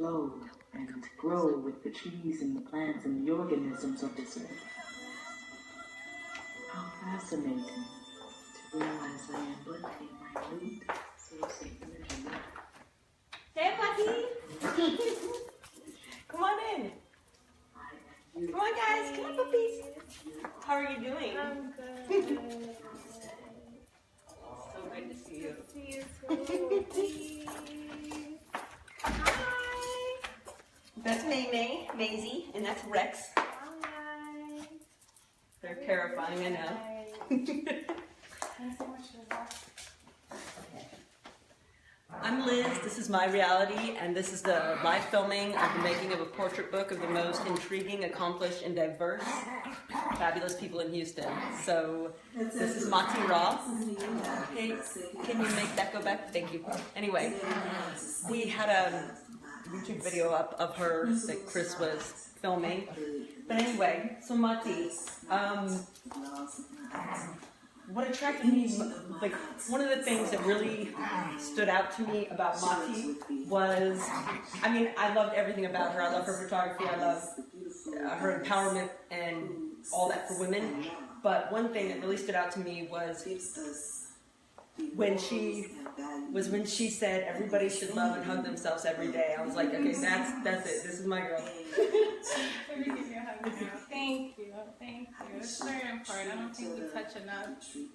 flow and grow with the trees and the plants and the organisms of this earth. How fascinating to realize I am but a minute source of energy. Hey, Maati! Come on in. Come on, guys. Come on, puppies. How are you doing? I'm good. So good to see you. See you too. Hi. That's May, Maisie, and that's Rex. Hi. They're terrifying, I know. Thanks so much for that. I'm Liz, this is my reality, and this is the live filming of the making of a portrait book of the most intriguing, accomplished, and diverse, fabulous people in Houston. So, this is Maati Ra. Hey, can you make that go back? Thank you. Anyway, we had a YouTube video up of her that Chris was filming. But anyway, so Maati, what attracted me, like, one of the things that really stood out to me about Maati was, I mean, I loved everything about her. I love her photography. I love her empowerment and all that for women. But one thing that really stood out to me was when she said everybody should love and hug themselves every day. I was like, okay, that's it. This is my girl. Let me give you a hug now. Thank you. Thank you. It's very important. I don't think we touch enough.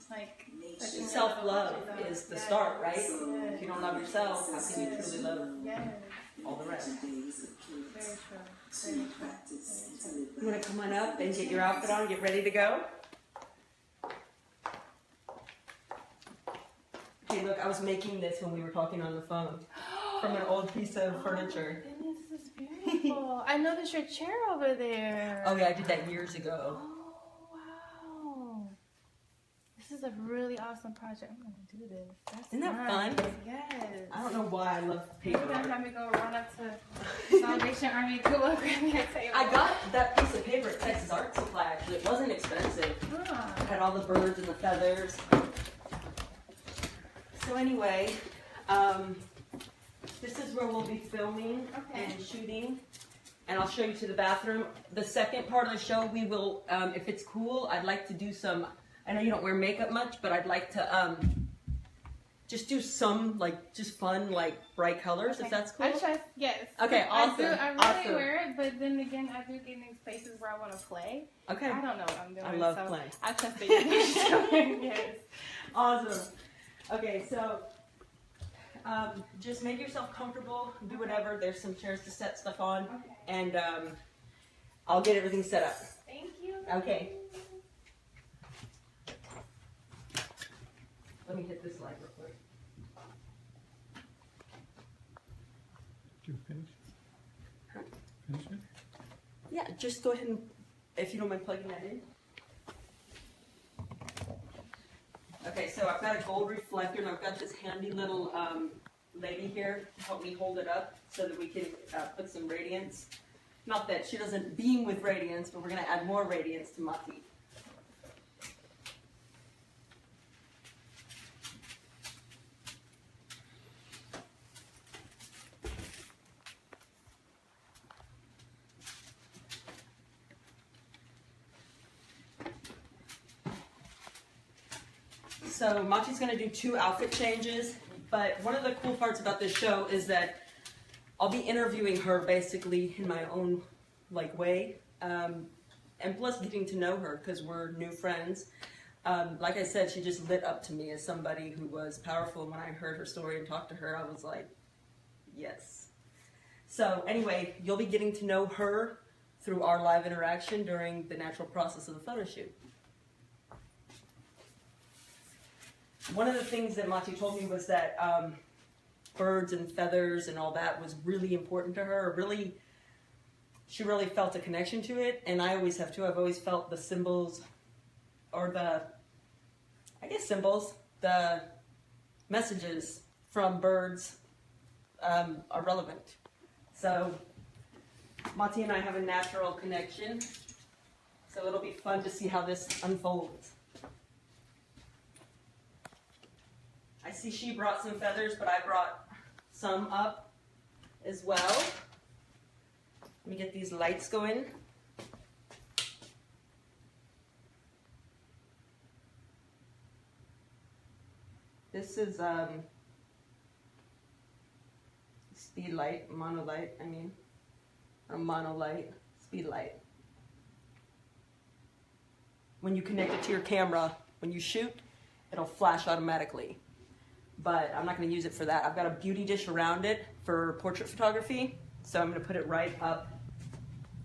Like, Self-love is the start, right? If you don't love yourself, how can you truly love all the rest? Very true. Very true. Very true. You want to come on up and get your outfit on, get ready to go? Okay, look, I was making this when we were talking on the phone from an old piece of furniture. Goodness, this is beautiful. I noticed your chair over there. Oh yeah, I did that years ago. Oh, wow. This is a really awesome project. I'm going to do this. That's Isn't that nice. fun? Yes. I don't know why I love You're paper. going to have me go run up to Salvation Army to grab me a table. I got that piece of paper at Texas Art Supply actually. It wasn't expensive. Huh. It had all the birds and the feathers. So anyway, this is where we'll be filming and shooting, and I'll show you to the bathroom. The second part of the show, we will, if it's cool, I'd like to do some, I know you don't wear makeup much, but I'd like to just do some, like, just fun, like, bright colors, if that's cool. I trust, yes. Okay, awesome. I really wear it, but then again, I do get in these places where I want to play. Okay. I don't know what I'm doing. I love so playing. I trust that you can. Yes. Awesome. Okay, so just make yourself comfortable, do whatever. There's some chairs to set stuff on, and I'll get everything set up. Thank you. Okay. Let me hit this light real quick. Did you finish it? Yeah, just go ahead and, if you don't mind plugging that in. Okay, so I've got a gold reflector, and I've got this handy little lady here to help me hold it up so that we can put some radiance. Not that she doesn't beam with radiance, but we're going to add more radiance to Maati. So Maati's going to do 2 outfit changes, but one of the cool parts about this show is that I'll be interviewing her basically in my own way, and plus getting to know her because we're new friends. Like I said, she just lit up to me as somebody who was powerful. When I heard her story and talked to her, I was like, yes. So anyway, you'll be getting to know her through our live interaction during the natural process of the photo shoot. One of the things that Maati told me was that birds and feathers and all that was really important to her. She really felt a connection to it, and I always have too. I've always felt the symbols, or the messages from birds are relevant. So Maati and I have a natural connection, so it'll be fun to see how this unfolds. I see she brought some feathers, but I brought some up as well. me get these lights going. This is Speedlight, monolight, or monolight, Speedlight. When you connect it to your camera, when you shoot, it'll flash automatically. But I'm not going to use it for that. I've got a beauty dish around it for portrait photography, so I'm going to put it right up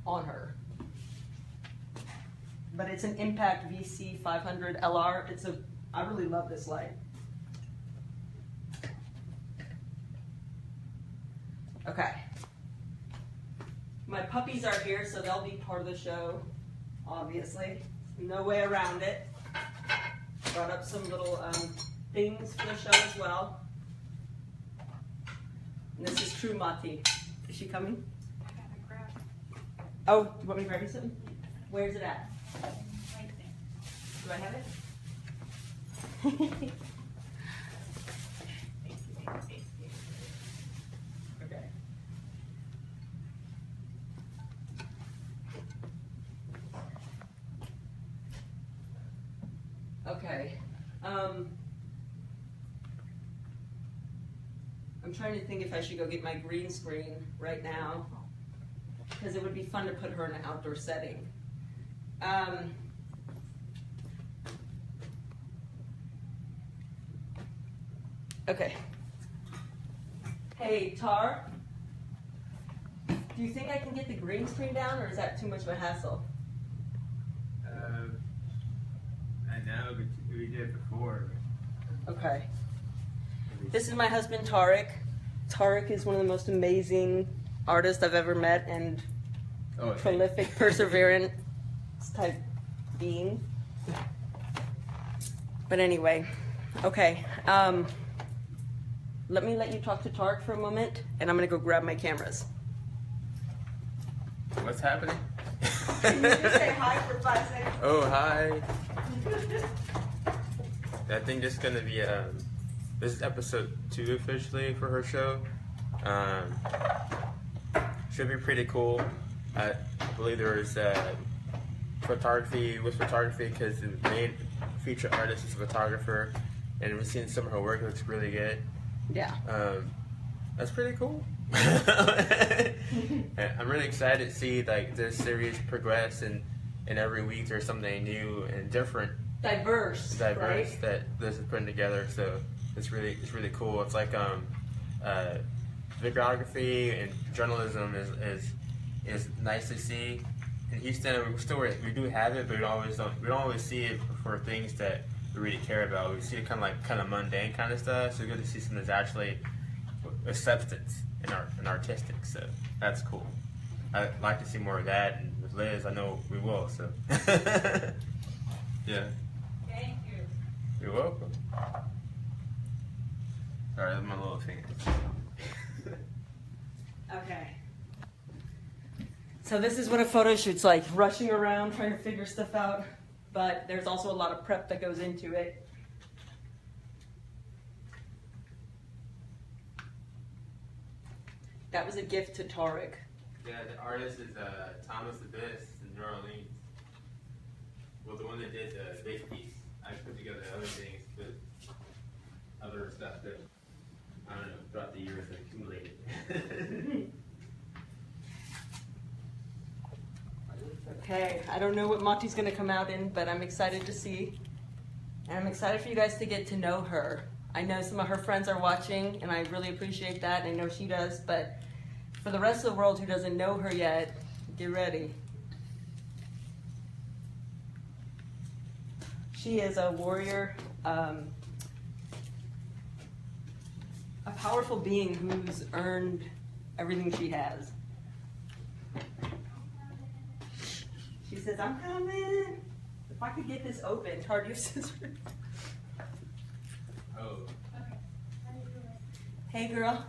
on her. But it's an Impact VC 500 LR. I really love this light. Okay. My puppies are here, so they'll be part of the show, obviously. No way around it. Brought up some little things for the show as well. And this is true Maati. Is she coming? I gotta grab Oh, do you want me to grab you something? Where's it at? right there. Do I have it? Okay. Okay. I'm trying to think if I should go get my green screen right now, because it would be fun to put her in an outdoor setting. Okay. Hey, Tar, do you think I can get the green screen down, or is that too much of a hassle? I know, but we did it before. Okay. This is my husband, Tariq. Tariq is one of the most amazing artists I've ever met, and prolific, perseverance type being. But anyway, okay. Let me let you talk to Tariq for a moment, and I'm gonna go grab my cameras. What's happening? Can you just say hi for 5 seconds? Oh, hi. I think this is gonna be this is episode 2 officially for her show. Should be pretty cool. I believe there is photography because the main feature artist is a photographer, and we've seen some of her work. It looks really good. Yeah. That's pretty cool. I'm really excited to see like this series progress, and every week there's something new and different, Diverse, right? that this is putting together. So it's really cool. It's like videography and journalism is nice to see. In Houston, we do have it, but we don't always see it for things that we really care about. We see it kind of mundane kind of stuff. So it's good to see something that's actually a substance and artistic. So that's cool. I'd like to see more of that, and with Liz, I know we will. So yeah. Thank you. You're welcome. Sorry, that's my little finger. Okay. So this is what a photo shoot's like, rushing around trying to figure stuff out, but there's also a lot of prep that goes into it. That was a gift to Tariq. Yeah, the artist is Thomas Abyss in New Orleans. Well, the one that did the big piece. I put together other things, but other stuff that, I don't know, throughout the years that accumulated. Okay, I don't know what Maati's going to come out in, but I'm excited to see. And I'm excited for you guys to get to know her. I know some of her friends are watching, and I really appreciate that, and I know she does, but for the rest of the world who doesn't know her yet, get ready. She is a warrior, a powerful being who's earned everything she has. She says, I'm coming. If I could get this open, hard use scissors. Oh. Okay. How do you do it? Hey girl.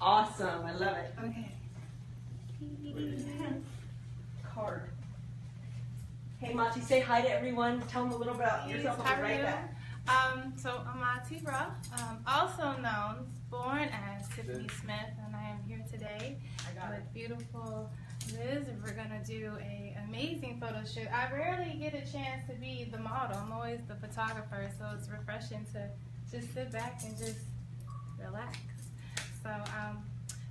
Awesome, I love it. Okay. Card. Hey Maati, say hi to everyone. Tell them a little about yourself. How I'll be are right you? back. So I'm Maati Ra, also born as Tiffany Smith, and I am here today with beautiful Liz, we're gonna do an amazing photo shoot. I rarely get a chance to be the model. I'm always the photographer, so it's refreshing to just sit back and just relax. So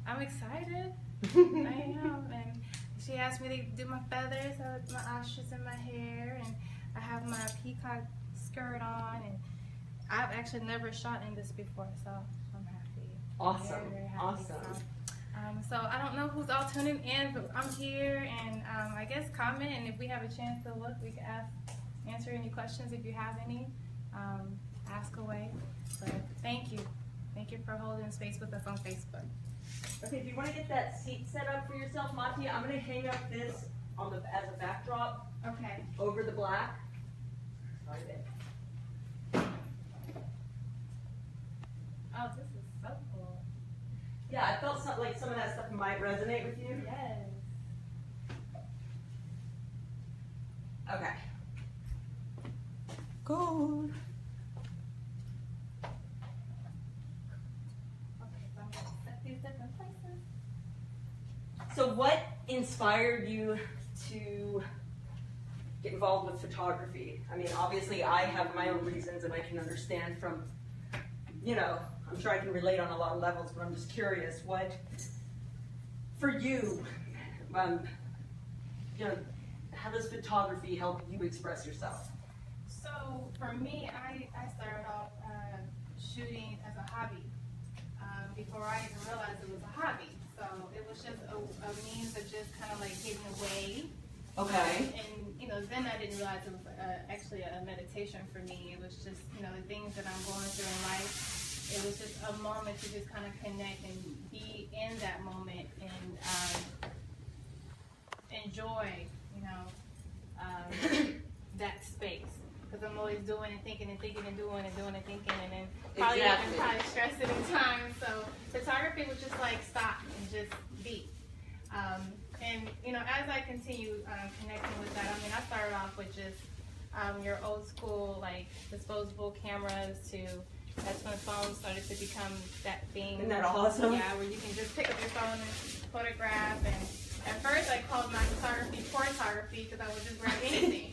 I'm excited. I am, and she asked me to do my feathers, my ostrich in my hair, and I have my peacock skirt on, and I've actually never shot in this before, so I'm happy. Awesome. Very, very happy. Awesome. So I don't know who's all tuning in, but I'm here, and I guess comment, and if we have a chance to look, we can answer any questions if you have any. Ask away. But thank you. Thank you for holding space with us on Facebook. Okay, if you want to get that seat set up for yourself, Maati, I'm going to hang up this on the as a backdrop Okay. over the black. Sorry, babe. Oh, this is so cool. Yeah, I felt like some of that stuff might resonate with you. Yes. Okay. Good. Okay, so I'm going to set these different places. So what inspired you to get involved with photography? I mean, obviously I have my own reasons and I can understand from, I'm sure I can relate on a lot of levels, but I'm just curious, what, for you, how does photography help you express yourself? So for me, I started off shooting as a hobby before I even realized it was a hobby. So it was just a means of just kind of like getting away. Okay. And then I didn't realize it was actually a meditation for me. It was just the things that I'm going through in life. It was just a moment to just kind of connect and be in that moment and enjoy that space. Because I'm always doing and thinking and thinking and doing and doing and thinking, and then probably stressed at times. So photography was just like stop and just be. And as I continue connecting with that, I started off with just your old school like disposable cameras to that's when phones started to become that thing. Isn't that awesome? Yeah, where you can just pick up your phone and photograph. And at first I called my photography portography because I would just grab anything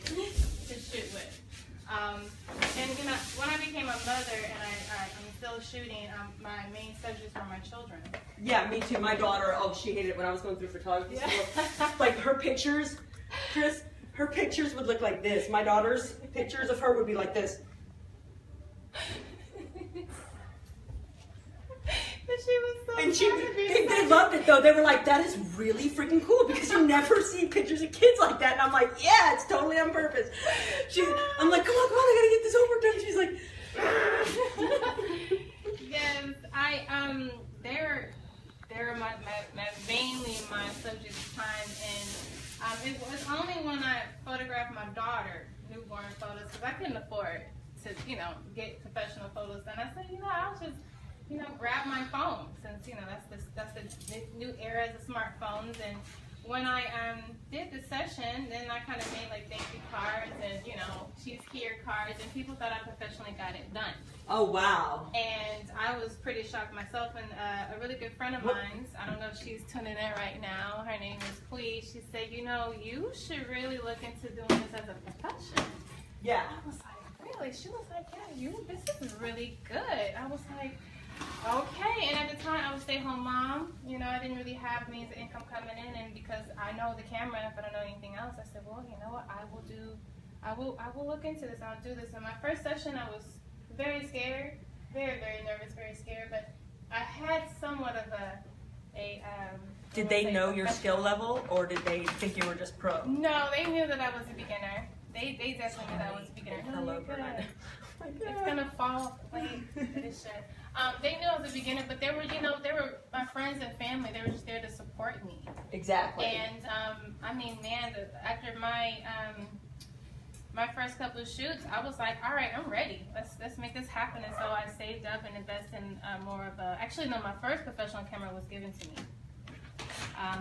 to shoot with. And when I became a mother and I'm still shooting, my main subjects were my children. Yeah, me too. My daughter, she hated it when I was going through photography school. Like her pictures, Chris, her pictures would look like this. My daughter's pictures of her would be like this. She was so And they loved it though. They were like, that is really freaking cool because you never see pictures of kids like that. And I'm like, yeah, it's totally on purpose. I'm like, come on, I gotta get this over done. She's like, yes, they're mainly my subject of time, and it was only when I photographed my daughter, newborn photos, because I couldn't afford to, get professional photos done. I said, I'll just grab my phone since that's the new era of the smartphones. And when I did the session, then I kind of made like thank you cards and she's here cards, and people thought I professionally got it done. oh wow. And I was pretty shocked myself. And a really good friend of mine, I don't know if she's tuning in right now. Her name is Quee. She said, you should really look into doing this as a profession. Yeah. I was like, really? She was like, yeah, this is really good. I was like, okay. And at the time, I was a stay-home mom. I didn't really have means of income coming in, and because I know the camera, if I don't know anything else, I said, well, you know what? I will look into this. I'll do this. In my first session, I was very scared, very, very nervous, very scared. But I had somewhat of a Did they know your skill level, or did they think you were just pro? No, they knew that I was a beginner. They definitely knew that I was a beginner. Hello, Good. Brenda. It's gonna fall plate. It should. They knew I was a beginner, but they were my friends and family. They were just there to support me. Exactly. And after my first couple of shoots, I was like, all right, I'm ready. Let's make this happen. And so I saved up and invested in more of a. Actually, no, my first professional camera was given to me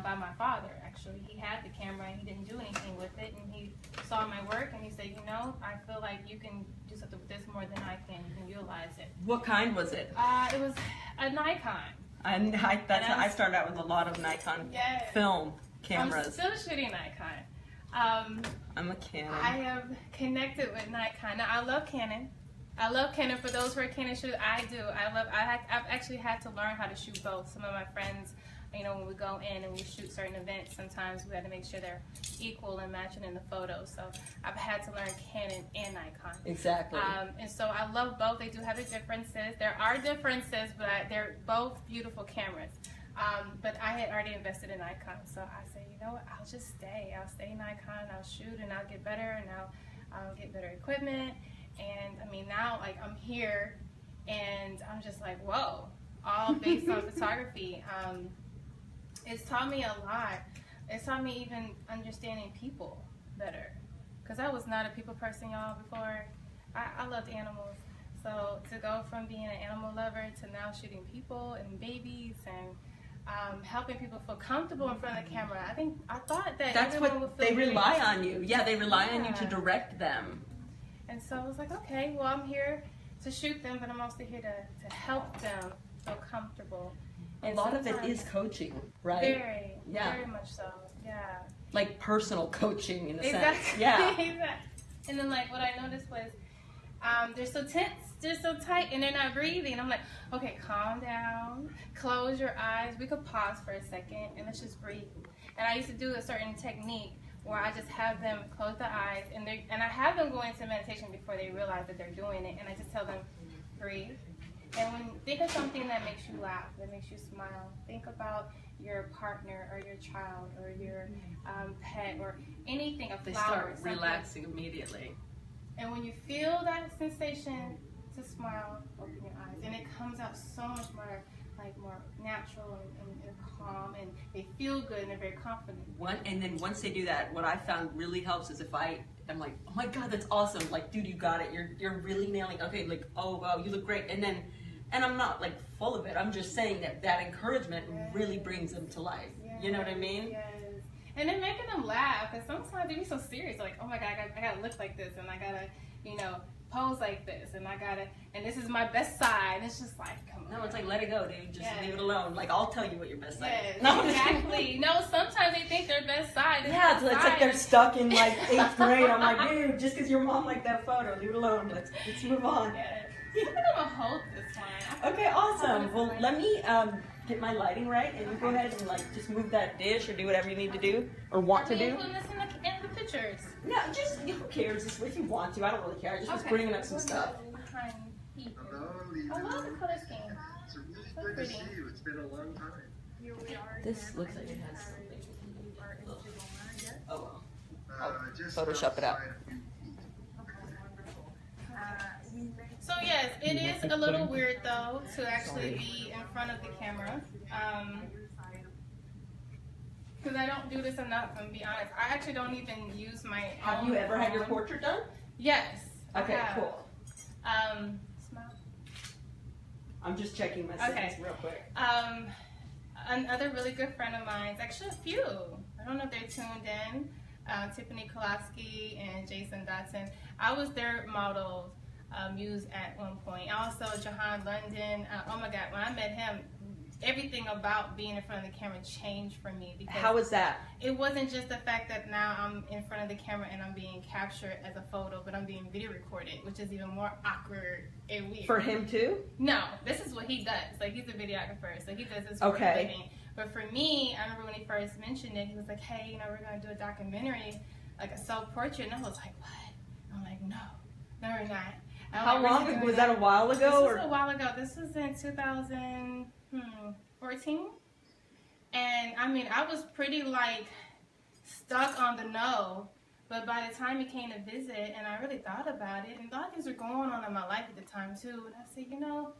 by my father. Actually, he had the camera and he didn't do anything with it, and he saw my work and he said, I feel like you can do something with this more than I can. You can utilize it. What kind was it? It was a Nikon. I started out with a lot of Nikon Yes. film. cameras. I'm still shooting Nikon. I'm a Canon. I have connected with Nikon. Now, I love Canon. I love Canon. For those who are Canon shooters, I do. I've actually had to learn how to shoot both. Some of my friends, you know, when we go in and we shoot certain events, sometimes we have to make sure they're equal and matching in the photos. So I've had to learn Canon and Nikon. Exactly. And so I love both. They do have their differences. There are differences, but they're both beautiful cameras. But I had already invested in Nikon, so I said, you know what, I'll just stay. I'll stay Nikon, I'll shoot, and I'll get better, and I'll get better equipment. And I mean, now, like, I'm here, and I'm just like, whoa, all based on photography. It's taught me a lot. It's taught me even understanding people better, because I was not a people person, y'all, before. I loved animals. So to go from being an animal lover to now shooting people and babies and helping people feel comfortable in front of the camera. I thought that that's everyone what would feel they very- rely on you. Yeah, they rely on you Yeah. to direct them. And so I was like, okay, well, I'm here to shoot them, but I'm also here to help them feel comfortable. A And lot of it sometimes- is coaching, right? Very much so, yeah. Like personal coaching in a Exactly. sense. Yeah. Exactly. And then, like, what I noticed was they're so tense, they're so tight, and they're not breathing. I'm like, okay, calm down, close your eyes. We could pause for a second and let's just breathe. And I used to do a certain technique where I just have them close the eyes, and I have them go into meditation before they realize that they're doing it, and I just tell them, breathe. And think of something that makes you laugh, that makes you smile. Think about your partner or your child or your pet or anything, a They flower. start something. relaxing immediately. And when you feel that sensation, to smile, open your eyes, and it comes out so much more, like, more natural and calm, and they feel good and they're very confident. And then once they do that, what I found really helps is if I'm like, oh my god, that's awesome, like, dude, you got it, you're really nailing, okay, like, oh wow, you look great, and I'm not like full of it, I'm just saying that encouragement really brings them to life. Yes. You know what I mean? Yes. And then making them laugh, because sometimes they be so serious, like, oh my god, I gotta look like this, and I gotta, you know, pose like this, and and this is my best side, and it's just like, come on. No, it's like, let it go, dude, just Yes. leave it alone, like, I'll tell you what your best side Yes, is. No, exactly. No, sometimes they think their best side is yeah, the it's like side. they're stuck in like 8th grade. I'm like, dude, just because your mom liked that photo, leave it alone, let's move on. Yes. I think I'm gonna hold this one. Okay, awesome. Well, let me get my lighting right, and you go ahead and like just move that dish or do whatever you need to do or want to Are we do. including this in the pictures? No, just who cares? Just if you want to, I don't really care. I just was bringing up some stuff. Behind people. Hello, I love the color scheme. It's really So good to pretty. see you. It's been a long time. This looks like it has something. Oh well. Just Photoshop it out. outside a few feet. So yes, it is a little weird though to actually be in front of the camera. Because I don't do this enough, I'm gonna be honest. I actually don't even use my Have own you ever had your phone. portrait done? Yes. I Okay, have. cool. Smile. I'm just checking my Okay. settings real quick. Another really good friend of mine, actually a few. I don't know if they're tuned in. Tiffany Kolaski and Jason Dotson. I was their model muse at one point. Also, Jahan London. Oh my God, when I met him, everything about being in front of the camera changed for me. Because How was that? it wasn't just the fact that now I'm in front of the camera and I'm being captured as a photo, but I'm being video recorded, which is even more awkward and weird. For him too? No, this is what he does. Like, he's a videographer, so he does this for Okay. a living. But for me, I remember when he first mentioned it, he was like, hey, you know, we're going to do a documentary, like a self-portrait. And I was like, what? I'm like, no, we're not. How long ago? Was that a while ago? This was a while ago. This was in 2014. And, I mean, I was pretty, like, stuck on the no. But by the time he came to visit, and I really thought about it, and a lot of things were going on in my life at the time, too. And I said, you know,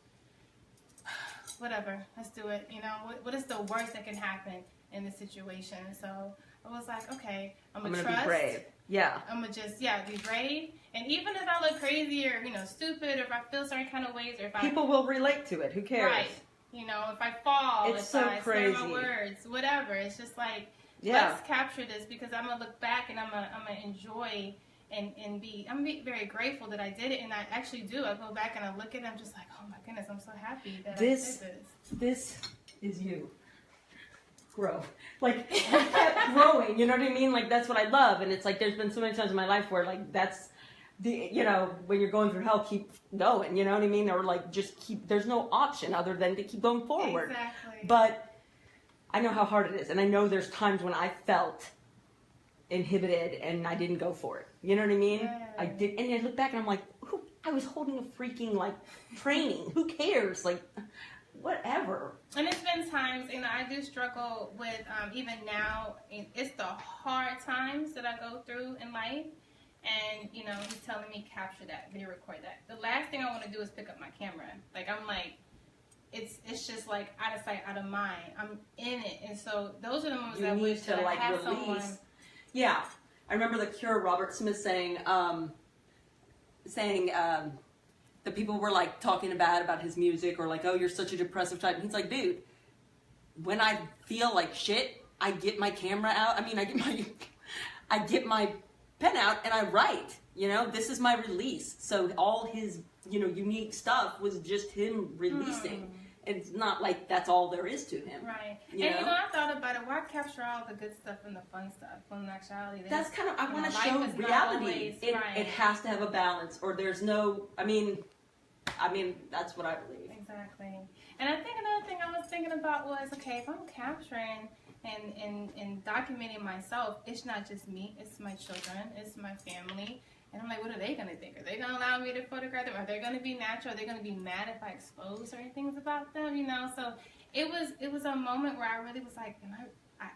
whatever, let's do it. You know, what is the worst that can happen in this situation? So I was like, okay, I'm gonna be brave. Yeah. I'm gonna just, be brave. And even if I look crazy or, you know, stupid, or if I feel certain kind of ways, or if People will relate to it. Who cares? right, you know, if I fall, It's if so I slur my crazy. words, whatever. It's just like, Yeah. let's capture this, because I'm gonna look back and I'm gonna enjoy and be very grateful that I did it, and I actually do. I go back and I look at it, I'm just like, oh my goodness, I'm so happy that This- I did this. This is you. grow. Like, I kept growing, you know what I mean? Like, that's what I love. And it's like, there's been so many times in my life where, like, that's the, you know, when you're going through hell, keep going, you know what I mean? Or, like, just keep, there's no option other than to keep going forward. Exactly. But I know how hard it is. And I know there's times when I felt inhibited and I didn't go for it. You know what I mean? Yeah. I did. And I look back and I'm like, I was holding a freaking, like, training. Who cares? Like, whatever. And it's been times, you know, I do struggle with, even now, it's the hard times that I go through in life. And, you know, he's telling me, capture that, video record that. The last thing I want to do is pick up my camera. Like, I'm like, it's just like out of sight, out of mind. I'm in it. And so those are the moments You I need wish to, that I like, had release. someone. Yeah. I remember The Cure, Robert Smith saying that people were, like, talking bad about his music or, like, oh, you're such a depressive type. And he's like, dude, when I feel like shit, I get my camera out. I mean, I get my pen out and I write. You know, this is my release. So all his, you know, unique stuff was just him releasing. It's not like that's all there is to him. Right. You And know? you know, I thought about it. Why capture all the good stuff and the fun stuff when in actuality? That's kind of, I you want know, to life show is not reality. always It right. has to have a balance, or there's no, I mean, that's what I believe. Exactly. And I think another thing I was thinking about was, okay, if I'm capturing and documenting myself, it's not just me, it's my children, it's my family. And I'm like, what are they going to think? Are they going to allow me to photograph them? Are they going to be natural? Are they going to be mad if I expose certain things about them? You know, so it was a moment where I really was like,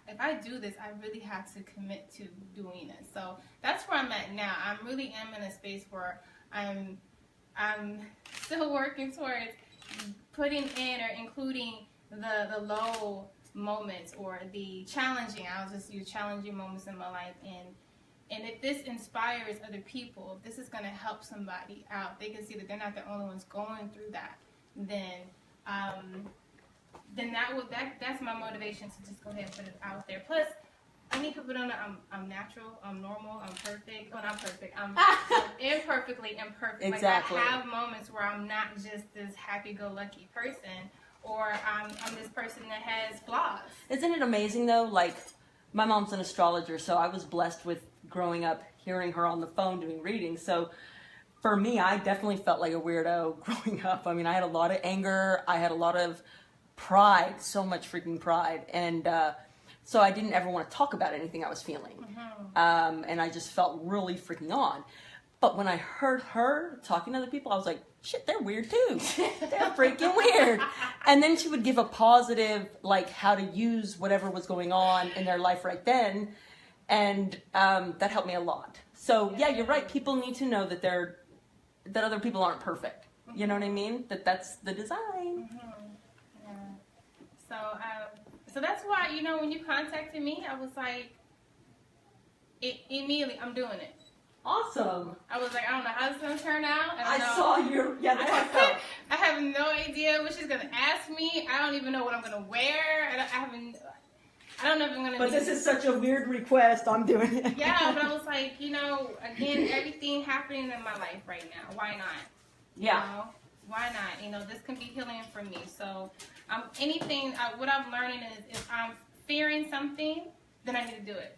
if I do this, I really have to commit to doing it. So that's where I'm at now. I really am in a space where I'm still working towards putting in or including the low moments or the challenging. I'll just use challenging moments in my life. And if this inspires other people, if this is going to help somebody out, they can see that they're not the only ones going through that, then that's my motivation to just go ahead and put it out there. Plus, I need people to know I'm natural, I'm normal, I'm perfect. Well, not perfect. I'm imperfectly imperfect. Exactly. Like I have moments where I'm not just this happy-go-lucky person, or I'm this person that has flaws. Isn't it amazing though? Like, my mom's an astrologer, so I was blessed with growing up hearing her on the phone doing readings. So for me, I definitely felt like a weirdo growing up. I mean, I had a lot of anger. I had a lot of pride, so much freaking pride. And so I didn't ever want to talk about anything I was feeling. And I just felt really freaking on. But when I heard her talking to other people, I was like, shit, they're weird too. They're freaking weird. And then she would give a positive, like, how to use whatever was going on in their life right then. And that helped me a lot. So, yeah, you're right. People need to know that that other people aren't perfect. You know what I mean? That's the design. Yeah. So that's why, you know, when you contacted me, I was like, immediately, I'm doing it. Awesome. I was like, I don't know how this is going to turn out. I saw your, yeah, that's how I felt. I have no idea what she's going to ask me. I don't even know what I'm going to wear. I don't know if I'm going to But this is such a weird request. I'm doing it. Yeah, but I was like, you know, again, everything happening in my life right now. Why not? Yeah. You know, why not? You know, this can be healing for me. So, what I'm learning is if I'm fearing something, then I need to do it.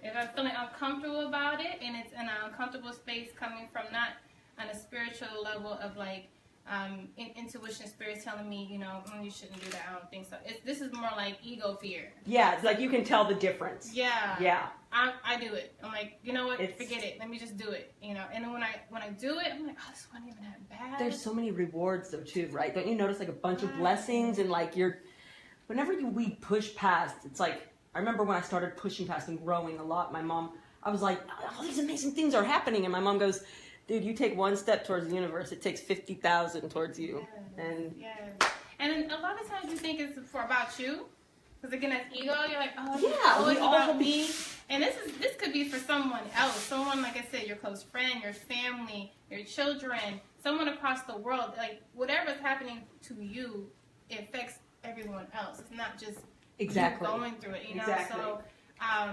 If I'm feeling uncomfortable about it, and it's in an uncomfortable space coming from not on a spiritual level of like intuition, spirit telling me, you know, you shouldn't do that. I don't think so. This is more like ego fear. Yeah, it's like you can tell the difference. Yeah. Yeah. I do it. I'm like, you know what? Forget it. Let me just do it. You know. And then when I do it, I'm like, oh, this wasn't even that bad. There's so many rewards though too, right? Don't you notice like a bunch of blessings and like whenever we push past, it's like, I remember when I started pushing past and growing a lot, my mom, I was like, all these amazing things are happening. And my mom goes, dude, you take one step towards the universe, it takes 50,000 towards you. Yes. And a lot of times you think it's about you. Because again, that's ego. You're like, oh, Yeah, it's we all about me. And this could be for someone else. Someone, like I said, your close friend, your family, your children, someone across the world. Like, whatever's happening to you, it affects everyone else. It's not just Exactly. you going through it, you know? Exactly. So,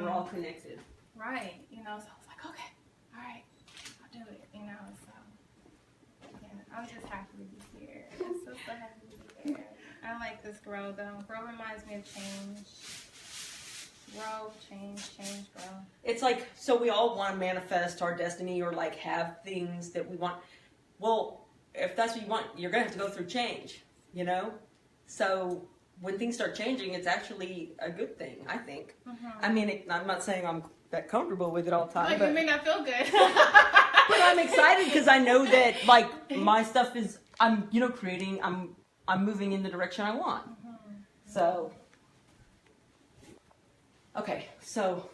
we're all connected. right. You know, so I was like, okay, all right, I'll do it, you know? So, yeah, I'm just happy to be here. I'm so happy to be here. I like this grow though. Grow reminds me of change. Grow, change, grow. It's like, so we all want to manifest our destiny or like have things that we want. Well, if that's what you want, you're going to have to go through change, you know? So when things start changing, it's actually a good thing, I think. I mean, I'm not saying I'm that comfortable with it all the time. Like, but you may not feel good. but I'm excited because I know that like my stuff is, I'm, you know, creating, I'm moving in the direction I want. So, okay, so.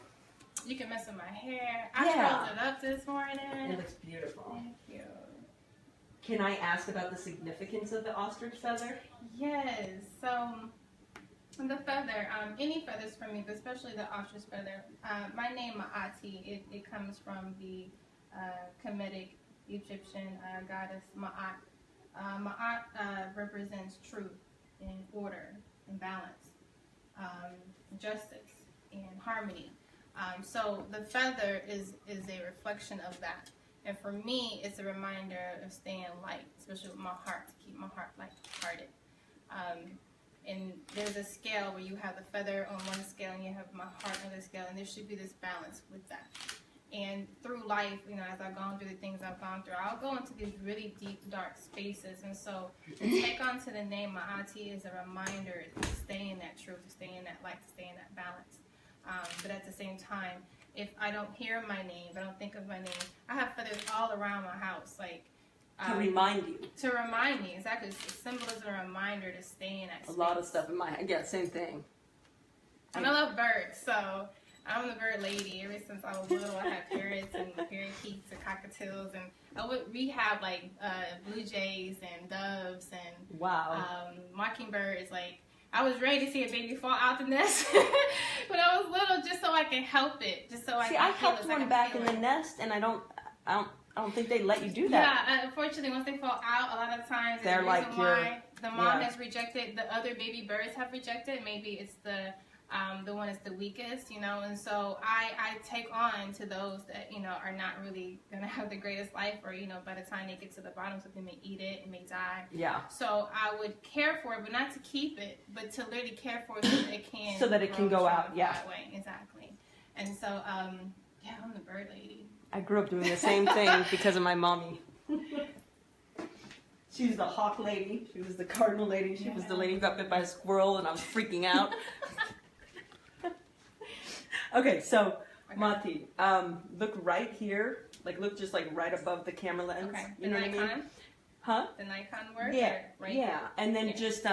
You can mess with my hair. I Yeah. curled it up this morning. It looks beautiful. Thank you. Can I ask about the significance of the ostrich feather? Yes. So the feather, any feathers for me, but especially the ostrich feather. My name Maati, it comes from the Kemetic Egyptian goddess Maat. Maat represents truth and order and balance, justice and harmony. So the feather is a reflection of that. And for me, it's a reminder of staying light, especially with my heart, to keep my heart light-hearted. And there's a scale where you have the feather on one scale and you have my heart on the scale, and there should be this balance with that. And through life, you know, as I've gone through the things I've gone through, I'll go into these really deep, dark spaces. And so to take on to the name Maati is a reminder to stay in that truth, to stay in that light, to stay in that balance. But at the same time, if I don't hear my name, if I don't think of my name, I have feathers all around my house, like To remind you. to remind me. Exactly, it's a symbolism, a reminder to stay in that space. A lot of stuff in my head. Yeah, same thing. And I love birds, so I'm the bird lady. Ever since I was little, I had parrots and parakeets and cockatiels, and we have like blue jays and doves and Wow. mockingbirds. Like, I was ready to see a baby fall out the nest when I was little, just so I can help it, just so I See, can I feel helped it, so I one can back feel in the it. nest, and I don't think they let you do that. Yeah, unfortunately, once they fall out, a lot of times They're the like reason why the mom yeah. has rejected, the other baby birds have rejected. Maybe it's the one that's the weakest, you know. And so I take on to those that, you know, are not really gonna have the greatest life, or, you know, by the time they get to the bottom, something may eat it and may die. Yeah. So I would care for it, but not to keep it, but to literally care for it so that it can So that it can grow go and out, thrive yeah. that way. Exactly. And so yeah, I'm the bird lady. I grew up doing the same thing because of my mommy. She was the hawk lady. She was the cardinal lady. She was the lady who got bit by a squirrel, and I was freaking out. Okay, so Maati, look right here. Like, look just like right above the camera lens. Okay. You know what I Nikon? mean? Huh? The Nikon word? Yeah. Or right Yeah. here? And then Yeah. just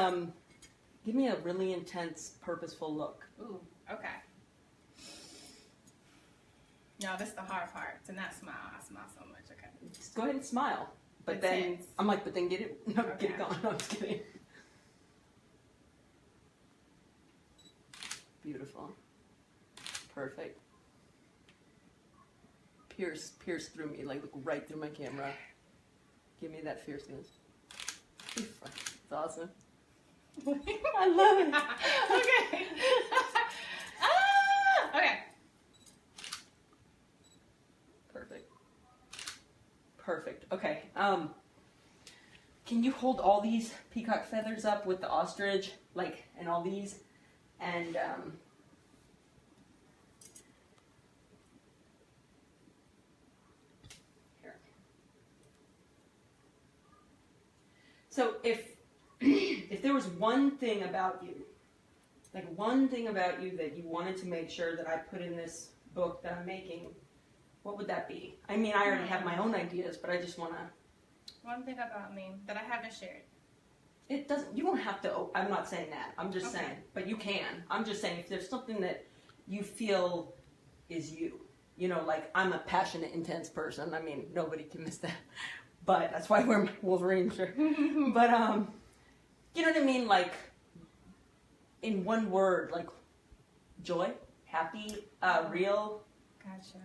give me a really intense, purposeful look. Ooh, okay. No, that's the hard part, to not smile. I smile so much, okay. Just go ahead and smile. But then Intense. I'm like, but then get it, no, get Okay. it gone. No, I'm just kidding. Beautiful. Perfect. Pierce through me, like look right through my camera. Give me that fierceness. It's awesome. I love it. Okay. Okay. Perfect. Okay. Can you hold all these peacock feathers up with the ostrich, like, and all these, and here. So if there was one thing about you, like one thing about you that you wanted to make sure that I put in this book that I'm making, what would that be? I mean, I already have my own ideas, but I just want to. One thing about me that I haven't shared. It doesn't. You don't have to. I'm not saying that. I'm just Okay. saying. But you can. I'm just saying if there's something that you feel is you. You know, like I'm a passionate, intense person. I mean, nobody can miss that. But that's why we're Wolverine, sure. But you know what I mean? Like in one word, like joy, happy, real. Gotcha.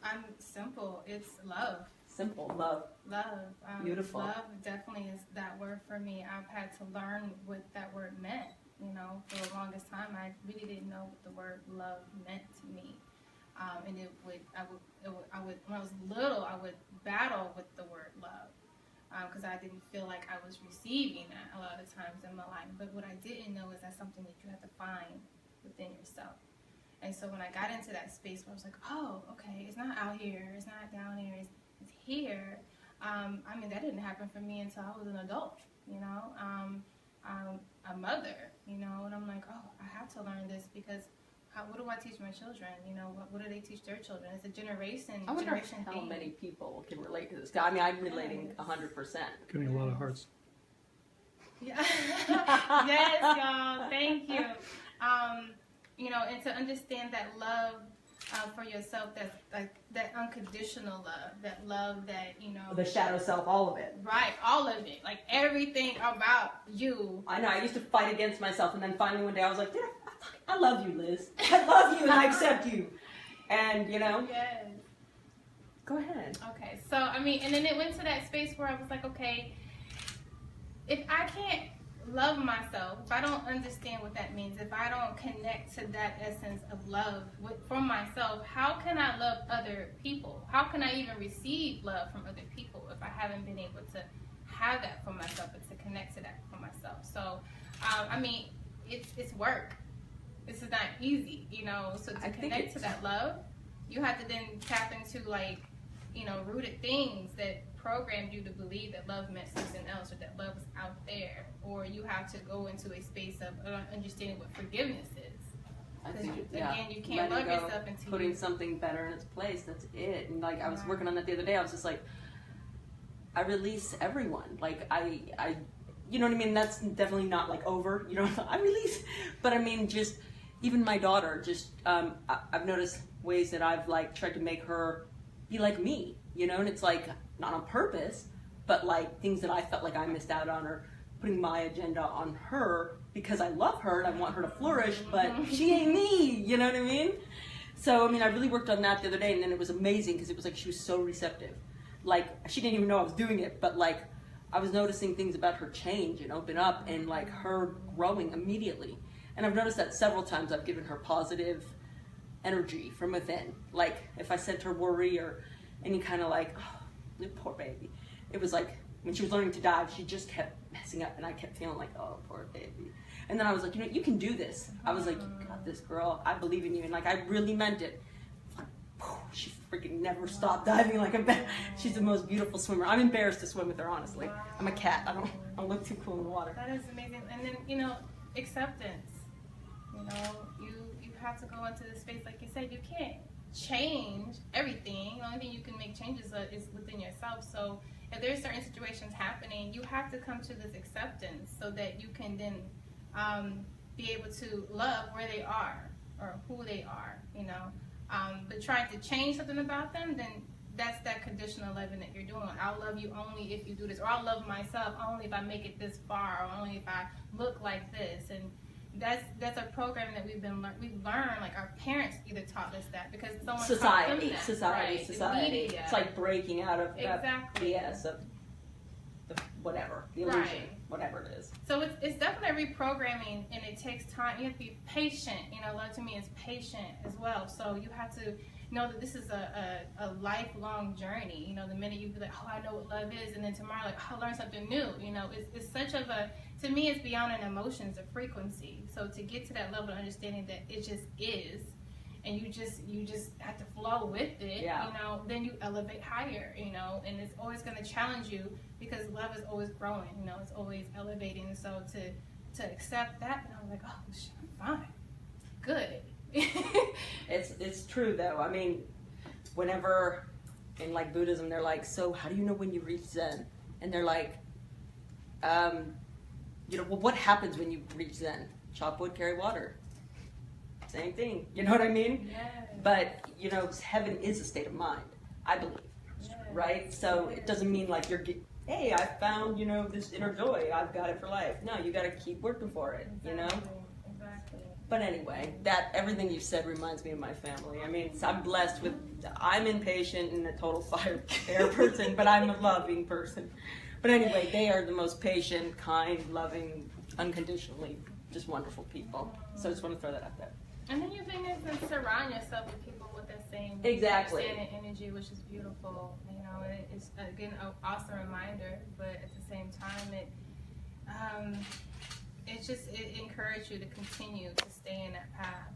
I'm simple. It's love. Simple, love. Love. Beautiful. Love definitely is that word for me. I've had to learn what that word meant. You know, for the longest time, I really didn't know what the word love meant to me. And I would, when I was little, I would battle with the word love. because I didn't feel like I was receiving that a lot of times in my life. But what I didn't know is that's something that you have to find within yourself. And so when I got into that space where I was like, oh, okay, it's not out here, it's not down here, it's here. I mean, that didn't happen for me until I was an adult, you know, a mother, you know, and I'm like, oh, I have to learn this because what do I teach my children? You know, what do they teach their children? It's a generation I wonder how thing. many people can relate to this guy. I mean, I'm relating 100%. Getting a lot of hearts. Yeah. Yes, y'all. Thank you. You know, and to understand that love for yourself, that unconditional love, that love that, you know. The shadow self, all of it. Right, all of it. Like everything about you. I know, I used to fight against myself, and then finally one day I was like, yeah, I love you, Liz. I love you and I accept you. And, you know. Yes. Go ahead. Okay, so, I mean, and then it went to that space where I was like, okay, if I can't love myself, if I don't understand what that means, if I don't connect to that essence of love from myself, how can I love other people? How can I even receive love from other people if I haven't been able to have that for myself and to connect to that for myself? So, I mean, it's work. This is not easy, you know, so to connect to that love, you have to then tap into, like, you know, rooted things that programmed you to believe that love meant something else or that love was out there, or you have to go into a space of understanding what forgiveness is. I think, Again, you can't love yourself until putting something better in its place. That's it. And like I was working on that the other day. I was just like, I release everyone. Like I, you know what I mean? That's definitely not like over. You know, I release. But I mean, just even my daughter. Just I've noticed ways that I've like tried to make her be like me. You know, and it's like not on purpose, but like things that I felt like I missed out on, or putting my agenda on her because I love her and I want her to flourish, but she ain't me, you know what I mean? So, I mean, I really worked on that the other day, and then it was amazing because it was like she was so receptive. Like, she didn't even know I was doing it, but like, I was noticing things about her change and open up and like her growing immediately. And I've noticed that several times I've given her positive energy from within. Like, if I sent her worry or any kind of like, oh, poor baby. It was like, when she was learning to dive, she just kept messing up, and I kept feeling like, oh, poor baby. And then I was like, you know, you can do this. I was like, you got this, girl. I believe in you. And like, I really meant it. She freaking never stopped diving like a she's the most beautiful swimmer. I'm embarrassed to swim with her, honestly. I'm a cat. I don't look too cool in the water. That is amazing. And then, you know, acceptance. You know, you have to go into this space, like you said, you can't change everything. The only thing you can make changes is within yourself. So if there's certain situations happening, you have to come to this acceptance so that you can then be able to love where they are or who they are, you know. But trying to change something about them, then that's that conditional loving that you're doing. I'll love you only if you do this, or I'll love myself only if I make it this far, or only if I look like this. And that's a program that we've learned, like our parents either taught us that because someone taught them that. Society. The media. It's like breaking out of that Exactly. BS of the whatever, the illusion, whatever it is. So it's definitely reprogramming, and it takes time. You have to be patient. You know, love to me is patient as well. So you have to know that this is a lifelong journey. You know, the minute you be like, oh, I know what love is, and then tomorrow, like, oh, I'll learn something new. You know, it's such of a, to me, it's beyond an emotion, it's a frequency. So to get to that level of understanding that it just is, and you just have to flow with it, you know, then you elevate higher, you know, and it's always going to challenge you because love is always growing, you know, it's always elevating. And so to accept that, and I was like, oh, shit, I'm fine, good. It's true though. I mean, whenever in like Buddhism, they're like, so how do you know when you reach Zen? And they're like, you know, well, what happens when you reach Zen? Chop wood, carry water. Same thing. You know what I mean? Yes. But, you know, heaven is a state of mind, I believe. Yes. Right? So it doesn't mean like hey, I found, you know, this inner joy. I've got it for life. No, you got to keep working for it, you know? Exactly. But anyway, everything you said reminds me of my family. I mean, I'm blessed with, I'm impatient and a total fire air person, but I'm a loving person. But anyway, they are the most patient, kind, loving, unconditionally, just wonderful people. So I just want to throw that out there. And then your thing is to surround yourself with people with that same Exactly understanding energy, which is beautiful. You know, know, and it's again an awesome reminder. But at the same time, it encourages you to continue to stay in that path.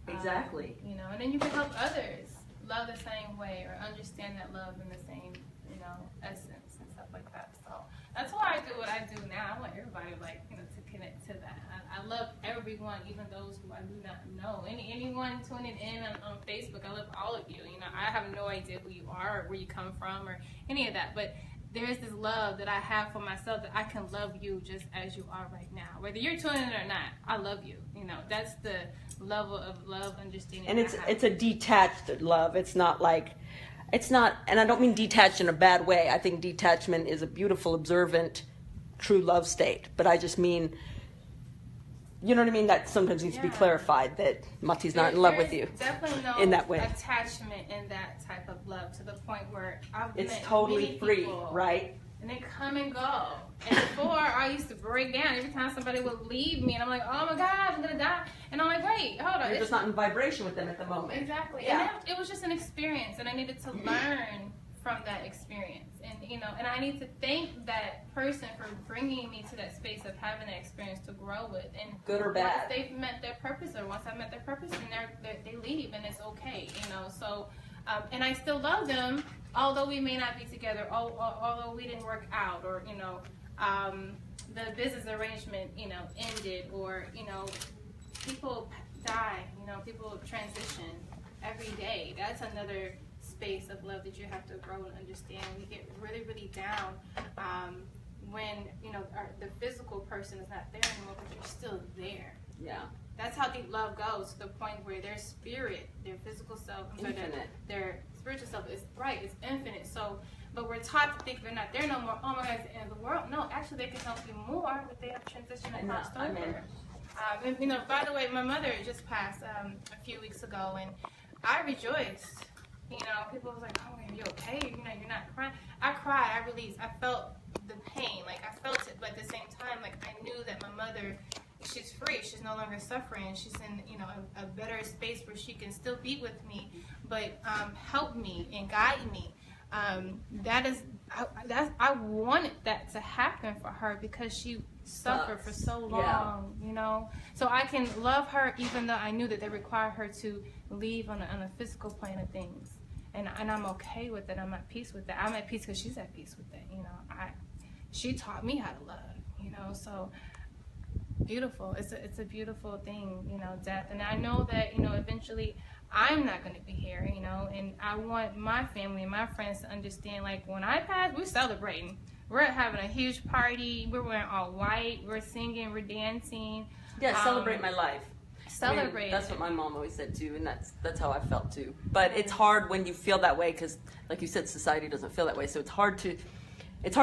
Exactly. You know, and then you can help others love the same way or understand that love in the same, you know, essence and stuff like that. So that's why I do what I do now. I want everybody, like, you know, to connect to that. I love everyone, even those who I do not know. Anyone tuning in on Facebook, I love all of you. You know, I have no idea who you are or where you come from or any of that, but there is this love that I have for myself that I can love you just as you are right now. Whether you're tuning in or not, I love you. You know, that's the level of love, understanding. And it's a detached love. It's not like, it's not, and I don't mean detached in a bad way. I think detachment is a beautiful, observant, true love state. But I just mean, you know what I mean? That sometimes needs to be clarified, that Maati's not in love with you. Definitely no in that way. Attachment in that type of love, to the point where I've It's met totally many free, people, right? and they come and go. And before, I used to break down every time somebody would leave me, and I'm like, oh my God, I'm gonna die. And I'm like, wait, hold on. You're just not in vibration with them at the moment. Exactly. Yeah. And it was just an experience, and I needed to learn from that experience. And, you know, and I need to thank that person for bringing me to that space of having that experience to grow with. And Good or bad. once they've met their purpose, or once I've met their purpose, and they leave, and it's okay, you know. So, and I still love them, although we may not be together, although we didn't work out, or, you know, the business arrangement, you know, ended, or, you know, people die, you know, people transition every day. That's another space of love that you have to grow and understand. We get really, really down when, you know, the physical person is not there anymore, but you're still there. Yeah. That's how deep love goes, to the point where their spirit, their physical self, their spiritual self is it's infinite. So, but we're taught to think they're not there no more. Oh my God, it's the end of the world. No, actually, they can help you more if they have transitioned and crossed over. And, you know, by the way, my mother just passed a few weeks ago, and I rejoiced. You know, people was like, oh, are you okay? You know, you're not crying. I cried. I released. I felt the pain. Like, I felt it. But at the same time, like, I knew that my mother, she's free. She's no longer suffering. She's in, you know, a better space where she can still be with me, but help me and guide me. I wanted that to happen for her, because she suffered for so long, you know. So I can love her, even though I knew that they require her to leave on a physical plane of things. And I'm okay with it. I'm at peace with that. I'm at peace because she's at peace with it. You know, she taught me how to love. You know, so beautiful. It's a beautiful thing. You know, death. And I know that, you know, eventually I'm not going to be here. You know, and I want my family and my friends to understand. Like, when I pass, we're celebrating. We're having a huge party. We're wearing all white. We're singing. We're dancing. Yeah, celebrate my life. Celebrate. I mean, that's what my mom always said too, and that's how I felt too. But it's hard when you feel that way, because, like you said, society doesn't feel that way. So it's hard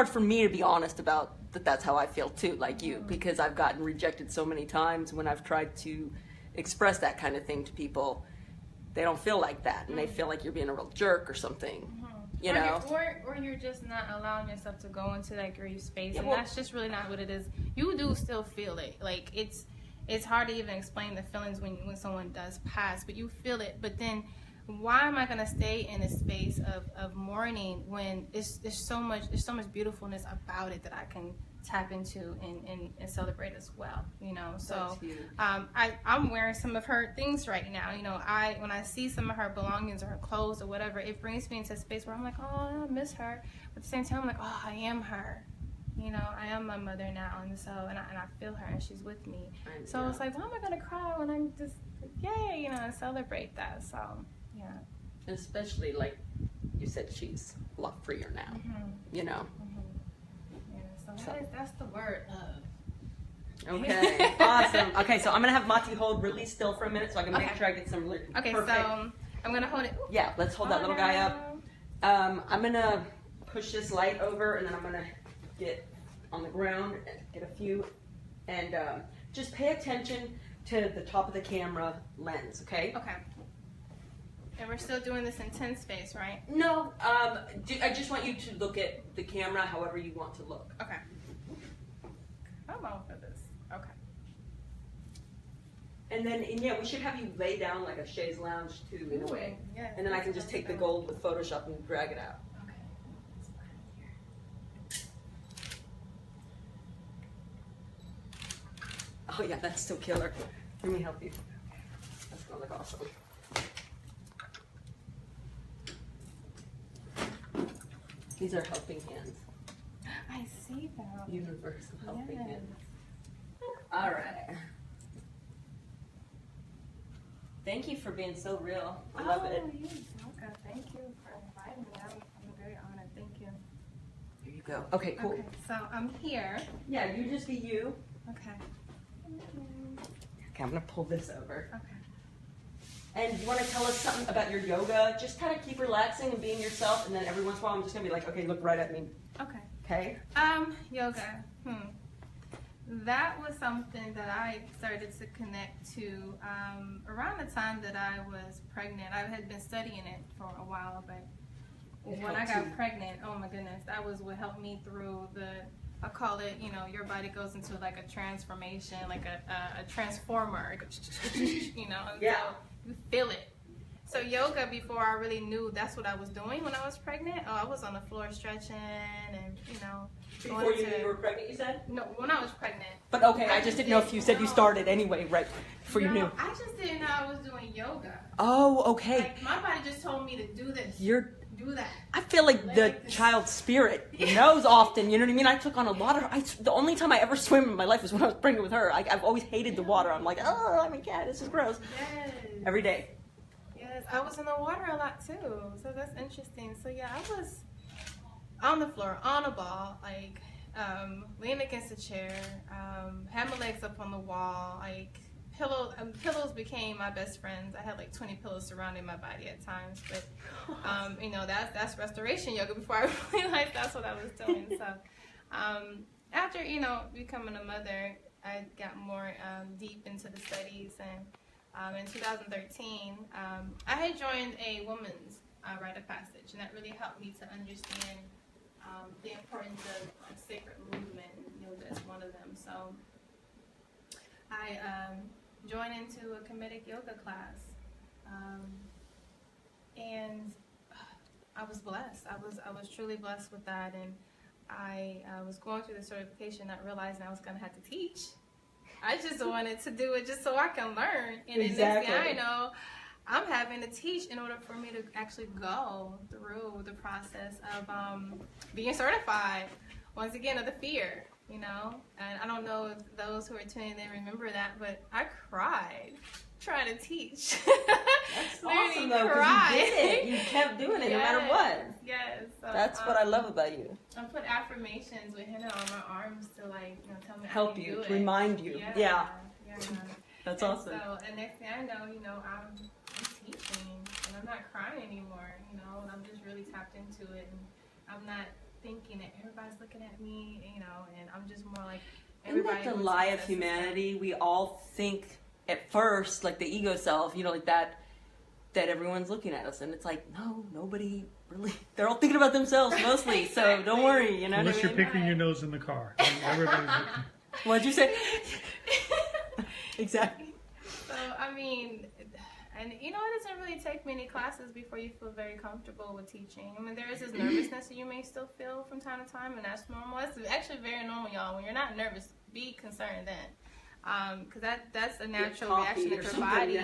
for me to be honest about that. That's how I feel too, like you, because I've gotten rejected so many times when I've tried to express that kind of thing to people. They don't feel like that, and they feel like you're being a real jerk or something. You know, or you're just not allowing yourself to go into that grief space, and that's just really not what it is. You do still feel it. Like, it's hard to even explain the feelings when someone does pass, but you feel it. But then, why am I gonna stay in a space of mourning when there's so much beautifulness about it that I can tap into and celebrate as well, you know? So I'm wearing some of her things right now. You know, when I see some of her belongings or her clothes or whatever, it brings me into a space where I'm like, oh, I miss her. But at the same time, I'm like, oh, I am her. You know, I am my mother now, and so and I feel her, and she's with me. So it's like, why am I gonna cry when I'm just yay, you know, and celebrate that? So yeah. And especially, like you said, she's a lot freer now. You know. Yeah. So that's the word of. Okay. Awesome. Okay, so I'm gonna have Maati hold really still for a minute, so I can make sure I get some. Okay. Perfect. So I'm gonna hold it. Yeah. Let's hold that little guy up. I'm gonna push this light over, and then I'm gonna get on the ground, get a few, and just pay attention to the top of the camera lens, okay? Okay. And we're still doing this intense face, right? No, I just want you to look at the camera however you want to look. Okay. I'm on for this. Okay. And then, we should have you lay down like a chaise lounge too, in a way. Yeah. And then I can just take the gold with Photoshop and drag it out. Okay. Oh yeah, that's still killer. Let me help you. That's gonna look awesome. These are helping hands. I see that. Universal helping Yes. hands. All right. Thank you for being so real. I love it. You're welcome. Thank you for inviting me. I'm very honored. Thank you. Here you go. Okay, cool. Okay, so I'm here. Yeah, you just be you. Okay. Thank you. Okay, I'm gonna pull this over. Okay. And you want to tell us something about your yoga? Just kind of keep relaxing and being yourself, and then every once in a while I'm just gonna be like, okay, look right at me. Okay. Okay? Yoga. That was something that I started to connect to around the time that I was pregnant. I had been studying it for a while, but when I got pregnant, oh my goodness, that was what helped me through I call it, your body goes into like a transformation, like a transformer, and Yeah. so you feel it. So yoga, before I really knew that's what I was doing when I was pregnant, I was on the floor stretching and, Before you knew you were pregnant, you said? No, when I was pregnant. But okay, I just didn't know if you said you started anyway, right? Before you knew. I just didn't know I was doing yoga. Oh, okay. Like, my body just told me to do this. Do that. I feel like the child spirit knows often, you know what I mean? I took on a lot of, the only time I ever swim in my life was when I was pregnant with her. I've always hated the water. I'm like, oh, I'm a cat, this is gross. Yes. Every day. Yes, I was in the water a lot too. So that's interesting. So yeah, I was on the floor, on a ball, like leaning against a chair, had my legs up on the wall, like pillows became my best friends. I had like 20 pillows surrounding my body at times, but that's restoration yoga before I realized that's what I was doing. So after becoming a mother, I got more deep into the studies, and in 2013 I had joined a women's rite of passage, and that really helped me to understand the importance of sacred movement. Yoga is one of them. So I joined into a comedic yoga class, and I was blessed. I was truly blessed with that, and I was going through the certification, not realizing I was going to have to teach. I just wanted to do it just so I can learn, and then next thing I know, I'm having to teach in order for me to actually go through the process of being certified. Once again, of the fear, and I don't know if those who are tuning in remember that, but I cried trying to teach. That's awesome though, because you did it. You kept doing it no matter what. Yes. So, that's what I love about you. I put affirmations with henna on my arms to tell me help I can you, do it. remind you. Yeah. That's awesome. So, and next thing I know, I'm teaching, and I'm not crying anymore, and I'm just really tapped into it, and I'm not thinking that everybody's looking at me, and I'm just more like everybody. Isn't that the lie of humanity? We all think at first, like the ego self, like that everyone's looking at us, and it's like, no, nobody really. They're all thinking about themselves mostly, so don't worry, Unless you're picking your nose in the car. Everybody's looking. What'd you say? Exactly. So, and it doesn't really take many classes before you feel very comfortable with teaching. There is this nervousness that you may still feel from time to time, and that's normal. That's actually very normal, y'all. When you're not nervous, be concerned then. Because that's a natural reaction that your body,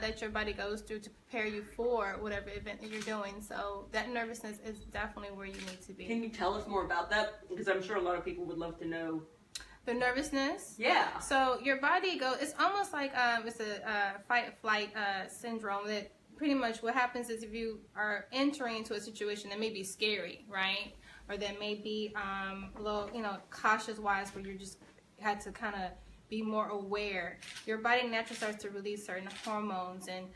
that your body goes through to prepare you for whatever event that you're doing. So that nervousness is definitely where you need to be. Can you tell us more about that? Because I'm sure a lot of people would love to know. The nervousness? Yeah. So your body it's almost like it's a fight-flight syndrome, that pretty much what happens is if you are entering into a situation that may be scary, right? Or that may be a little, cautious-wise, where you just had to kind of be more aware. Your body naturally starts to release certain hormones, and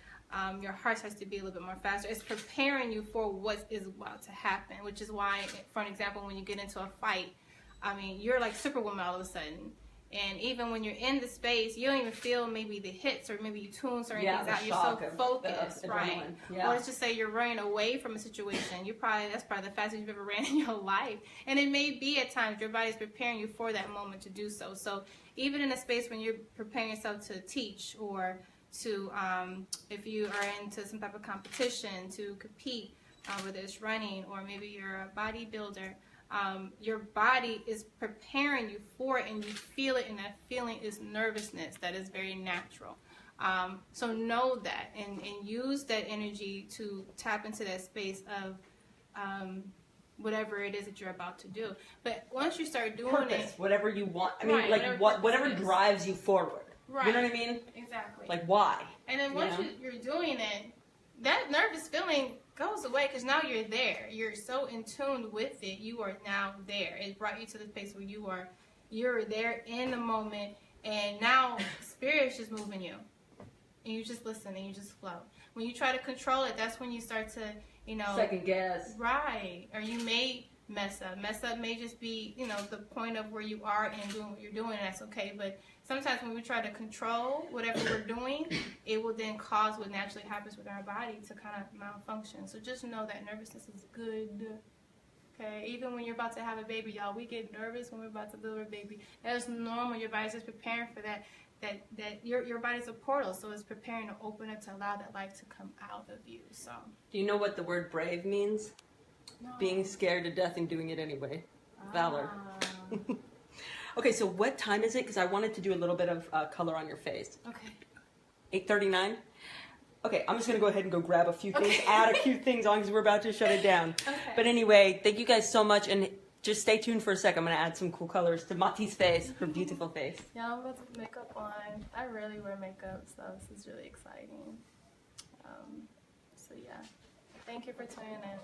your heart starts to be a little bit more faster. It's preparing you for what is about to happen, which is why, for an example, when you get into a fight, you're like Superwoman all of a sudden. And even when you're in the space, you don't even feel maybe the hits, or maybe you tune certain things out. You're so focused, right? Or let's just say you're running away from a situation. That's probably the fastest you've ever ran in your life. And it may be at times your body's preparing you for that moment to do so. So even in a space when you're preparing yourself to teach, or to, if you are into some type of competition to compete, whether it's running, or maybe you're a bodybuilder, your body is preparing you for it, and you feel it, and that feeling is nervousness. That is very natural. So know that, and use that energy to tap into that space of whatever it is that you're about to do. But once you start doing Purpose, it, whatever you want. I mean, Right, like whatever whatever purpose is. drives you forward. right? You know what I mean? Exactly. Like why? And then once Yeah. you're doing it, that nervous feeling goes away because now you're there. You're so in tune with it. You are now there. It brought you to the place where you're there in the moment, and now spirit's just moving you. And you just listen and you just flow. When you try to control it, that's when you start to, Second guess. right. Or you may mess up. Mess up may just be, the point of where you are and doing what you're doing, and that's okay. But sometimes when we try to control whatever we're doing, it will then cause what naturally happens with our body to kind of malfunction. So just know that nervousness is good. Okay, even when you're about to have a baby, y'all, we get nervous when we're about to deliver a baby. That's normal. Your body's just preparing for that. That your body's a portal, so it's preparing to open it to allow that life to come out of you. So, Do you know what the word brave means? no. Being scared to death and doing it anyway. Valor. Ah, Okay, so what time is it? Because I wanted to do a little bit of color on your face. okay. 8:39. Okay, I'm just gonna go ahead and go grab a few things, Okay. add a few things on because we're about to shut it down. Okay. But anyway, thank you guys so much, and just stay tuned for a sec. I'm gonna add some cool colors to Maati's face, her beautiful face. Yeah, I'm about to put makeup on. I rarely wear makeup, so this is really exciting. So yeah, thank you for tuning in.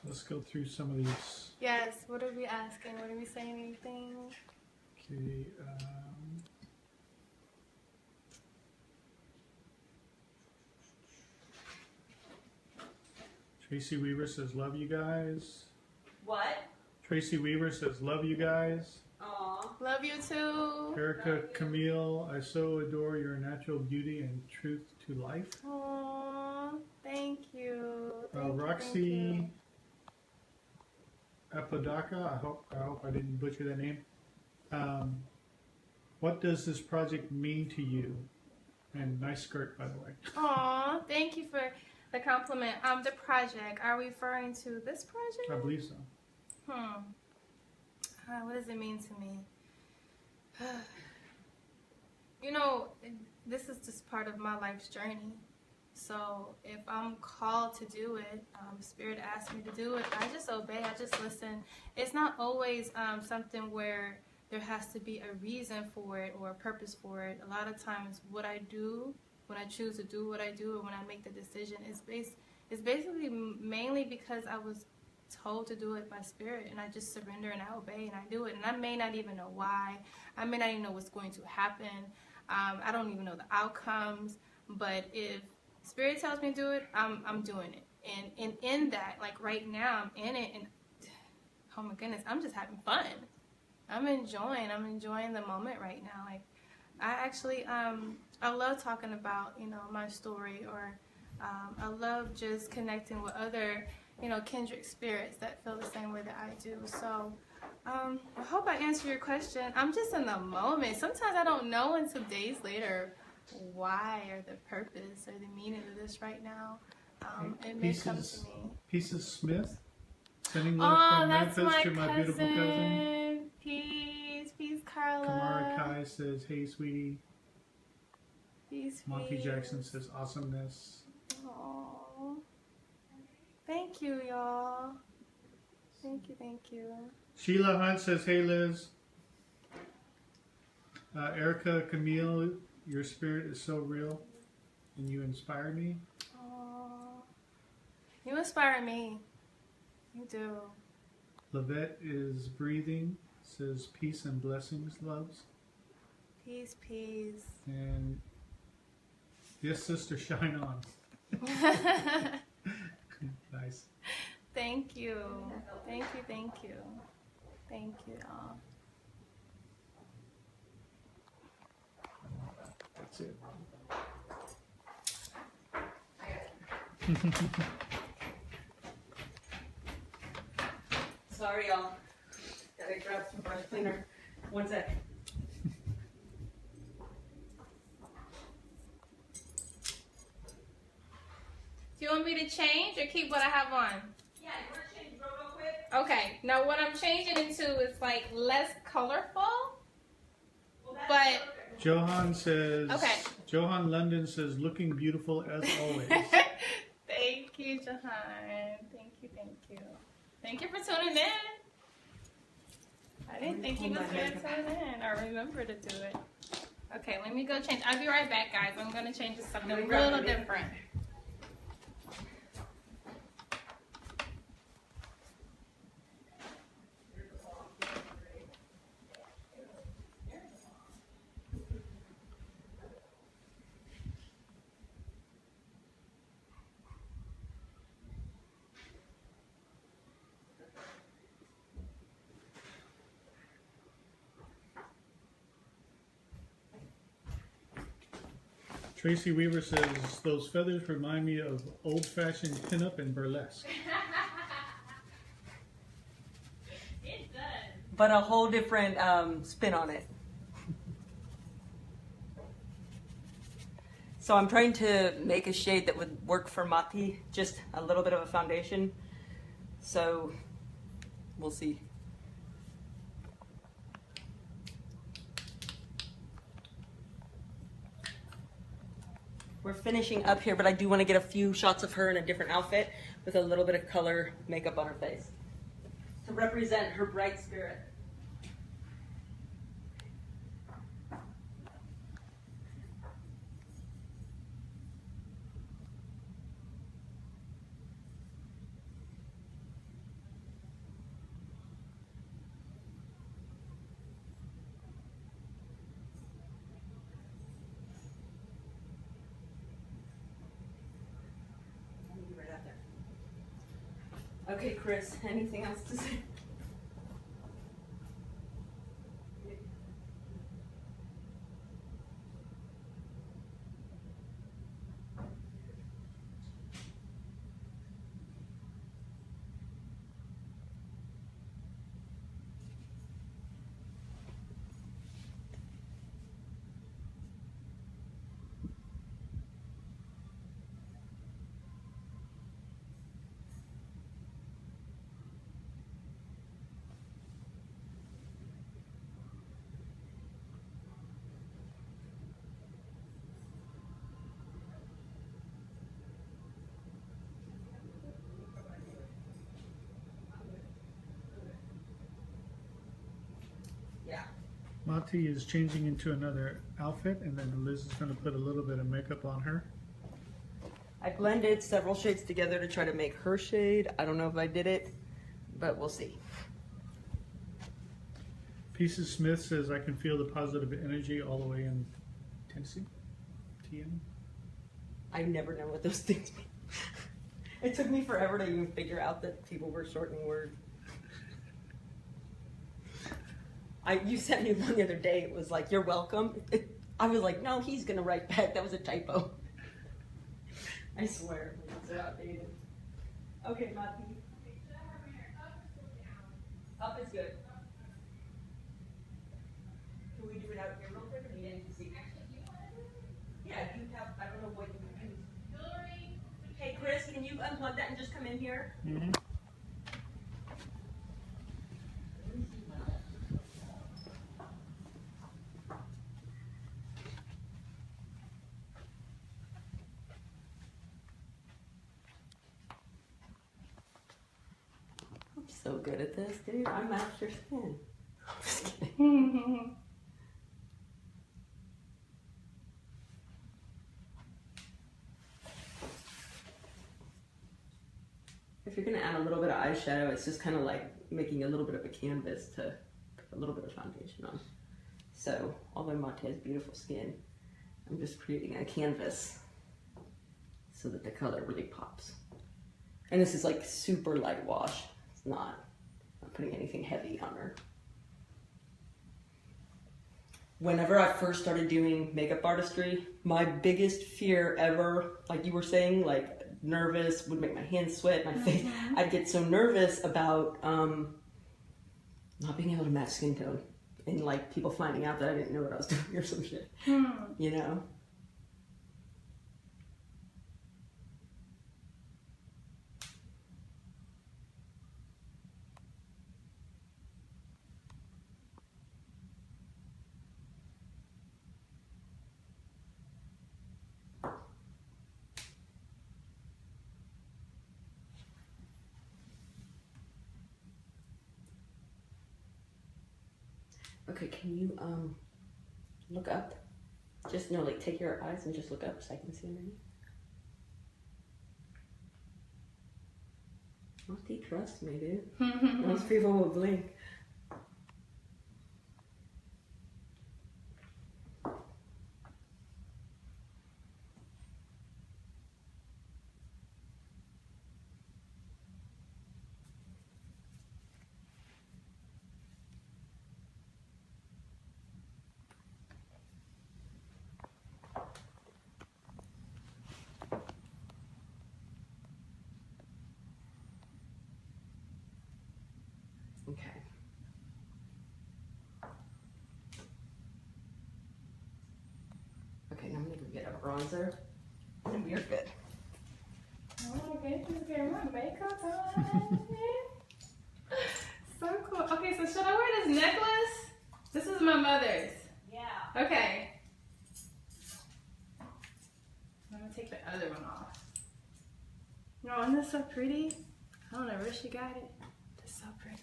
Let's go through some of these. Yes, what are we asking? What are we saying? Anything? Okay. Tracy Weaver says, love you guys. What? Tracy Weaver says, love you guys. Aw. Love you too. Erica Camille, I so adore your natural beauty and truth to life. Aww, thank you. Thank you, Roxy Apodaca, I hope I didn't butcher that name. What does this project mean to you? And nice skirt, by the way. Aw, thank you for the compliment. The project. Are we referring to this project? I believe so. What does it mean to me? This is just part of my life's journey. So if I'm called to do it, Spirit asked me to do it, I just obey, I just listen. It's not always something where there has to be a reason for it or a purpose for it. A lot of times what I do, when I choose to do what I do, or when I make the decision, is basically mainly because I was told to do it by Spirit, and I just surrender and I obey and I do it. And I may not even know why. I may not even know what's going to happen. I don't even know the outcomes. But if Spirit tells me to do it, I'm doing it. And in that, like right now, I'm in it, and oh my goodness, I'm just having fun. I'm enjoying the moment right now. Like I actually, I love talking about, my story, or I love just connecting with other, kindred spirits that feel the same way that I do. So I hope I answered your question. I'm just in the moment. Sometimes I don't know until days later why or the purpose or the meaning of this right now. It may come to me. Pieces Smith, sending love from That's Memphis my to my beautiful cousin. Peace, Carla. Kamara Kai says, hey sweetie. Peace. Monty Jackson says, awesomeness. Aww. Thank you, y'all. Thank you. Sheila Hunt says, hey Liz. Erica Camille, your spirit is so real and you inspire me. Aww. You inspire me. You do. Lavette is breathing, says peace and blessings, loves. Peace. And yes, sister, shine on. Nice. Thank you. Thank you. Y'all. That's it. Sorry, y'all. Gotta grab some brush cleaner. One sec. Do you want me to change or keep what I have on? Yeah, you want to change real quick? Okay, now what I'm changing into is like less colorful, but Johan says. Okay. Johan London says, looking beautiful as always. thank you, Jahan. Thank you, thank you. Thank you for tuning in. I didn't think you was going to tune in or remember to do it. Okay, let me go change. I'll be right back, guys. I'm going to change to something a little different. Tracy Weaver says, those feathers remind me of old-fashioned pinup and burlesque. It does. But a whole different spin on it. So I'm trying to make a shade that would work for Maati, just a little bit of a foundation. So we'll see. We're finishing up here, but I do want to get a few shots of her in a different outfit with a little bit of color makeup on her face to represent her bright spirit. Right out there. Okay, Chris, anything else to say? Yeah. Maati is changing into another outfit, and then Liz is going to put a little bit of makeup on her. I blended several shades together to try to make her shade. I don't know if I did it, but we'll see. Pieces Smith says, I can feel the positive energy all the way in Tennessee. TN. I never know what those things mean. It took me forever to even figure out that people were shortening words. You sent me one the other day. It was like, you're welcome. I was like, no, he's going to write back. That was a typo. I swear. It's so outdated. Okay, Maati. Up is good. Can we do it out here real quick? Or do you need to see? Yeah, you have, I don't know what you can use. Hey, Chris, can you unplug that and just come in here? Mm-hmm. I'm so good at this, dude. I'm master skin. Just kidding. If you're gonna add a little bit of eyeshadow, it's just kind of like making a little bit of a canvas to put a little bit of foundation on. So, although Maati has beautiful skin, I'm just creating a canvas so that the color really pops. And this is like super light wash. It's not putting anything heavy on her. Whenever I first started doing makeup artistry, my biggest fear ever, like you were saying, like nervous, would make my hands sweat, my face. I'd get so nervous about not being able to match skin tone and like people finding out that I didn't know what I was doing or some shit, you know? Okay, can you look up? Just no, like take your eyes and just look up so I can see underneath. Maati, trust me, dude. Most people will blink. Okay. Okay, now I'm gonna get a bronzer and we are good. Oh my goodness, girl, my makeup on. So cool. Okay, so should I wear this necklace? This is my mother's. Yeah. Okay. I'm gonna take the other one off. No, isn't this so pretty? I don't know where she got it. It's so pretty.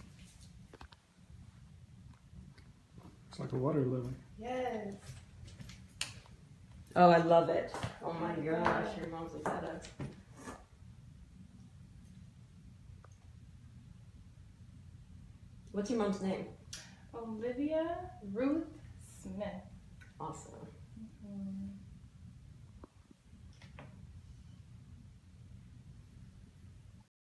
It's like a water lily. Yes. Oh, I love it. Oh my gosh, your mom's a badass. What's your mom's name? Olivia Ruth Smith. Awesome. Mm-hmm.